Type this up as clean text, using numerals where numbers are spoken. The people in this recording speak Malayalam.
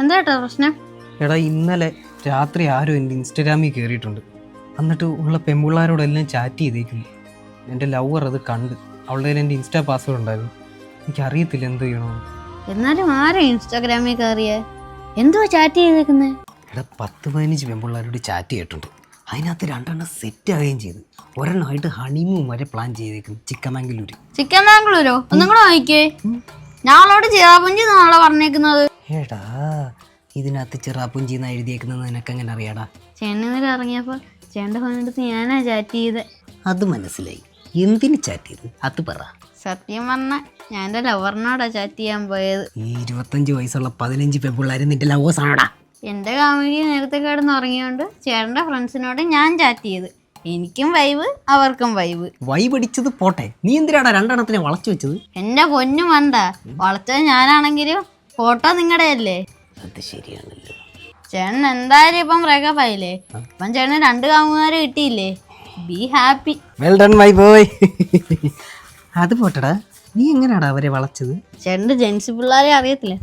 എന്താ പ്രശ്നം? എടാ ഇന്നലെ രാത്രി ആരും എൻ്റെ ഇൻസ്റ്റാഗ്രാമിൽ കയറിയിട്ടുണ്ട്. എന്നിട്ട് ഉള്ള പെൺപിള്ളേരോടെല്ലാം ചാറ്റ് ചെയ്തേക്കുന്നു. എൻ്റെ ലവർ അത് കണ്ട്. അവളുടെ കയ്യിൽ എൻ്റെ ഇൻസ്റ്റാ പാസ്വേഡ് ഉണ്ടായിരുന്നു. എനിക്കറിയത്തില്ല എന്ത് ചെയ്യണമെന്ന്. എന്നാലും ആരാ ഇൻസ്റ്റാഗ്രാമിൽ കയറിയേ? എന്തുവാ ചാറ്റ് ചെയ്തേക്കുന്നത്? എടാ 10-15 പെൺപിള്ളേരോട് ചാറ്റ് ചെയ്തിട്ടുണ്ട്. അതിനകത്ത് 2 സെറ്റ് ആവുകയും ചെയ്തു. ഒരെണ്ണമായിട്ട് ഹണിമൂൺ വരെ പ്ലാൻ ചെയ്തേക്കുന്നു. ചിക്കമംഗളൂരോ? ഒന്നും കൂടെ വായിക്കേ. ഞങ്ങളോട് ചിറാപുഞ്ചി നാളെ പറഞ്ഞേക്കുന്നത്. എടാ ഇതിനകത്ത് ചിറാപ്പുഞ്ചിന്ന് എഴുതിയേക്കുന്നത് നിനക്ക് എങ്ങനെ അറിയാടാ? ചേട്ടനിന്നലെ ഇറങ്ങിയപ്പോ ചേട്ടൻ്റെ ഫോണെടുത്ത് ഞാനാ ചാറ്റ് ചെയ്ത്. അത് മനസ്സിലായി. എന്തിന് ചാറ്റ് ചെയ്ത് അത് പറ. സത്യം പറഞ്ഞ ഞാൻ എൻ്റെ ലവറിനോടാ ചാറ്റ് ചെയ്യാൻ പോയത്. ഈ 25 വയസ്സുള്ള 15 പെൺപിള്ളേർ നിന്റെ ലവേഴ്സ് ആണോടാ? എൻ്റെ കാമുകി നേരത്തെ കിടന്ന് ഉറങ്ങിയോണ്ട് ചേട്ടൻ്റെ ഫ്രണ്ട്സിനോട് ഞാൻ ചാറ്റ് ചെയ്ത്. എനിക്കും വൈബ്, അവർക്കും വൈബ് അടിച്ചത് പോട്ടെ, നീ എന്തിനാടാ 2 വളച്ചു വെച്ചത്? എൻ്റെ പൊന്നു മണ്ട, വളച്ചത് ഞാനാണെങ്കിലും ഫോട്ടോ നിങ്ങളുടെ അല്ലേ. അത് ശരിയാണല്ലോ. ചേട്ടൻ എന്തായാലും ഇപ്പം ബ്രേക്കപ്പ് ആയില്ലേ. ഇപ്പം ചേട്ടന് 2 കാമുകന്മാരെ കിട്ടിയില്ലേ. Be happy. Well done my boy. അത് പോട്ടെടാ, നീ എങ്ങനെയാടാ അവരെ വളച്ചത്? ചേട്ടൻ്റെ ജെൻസി പിള്ളേരെ അറിയത്തില്ലേ.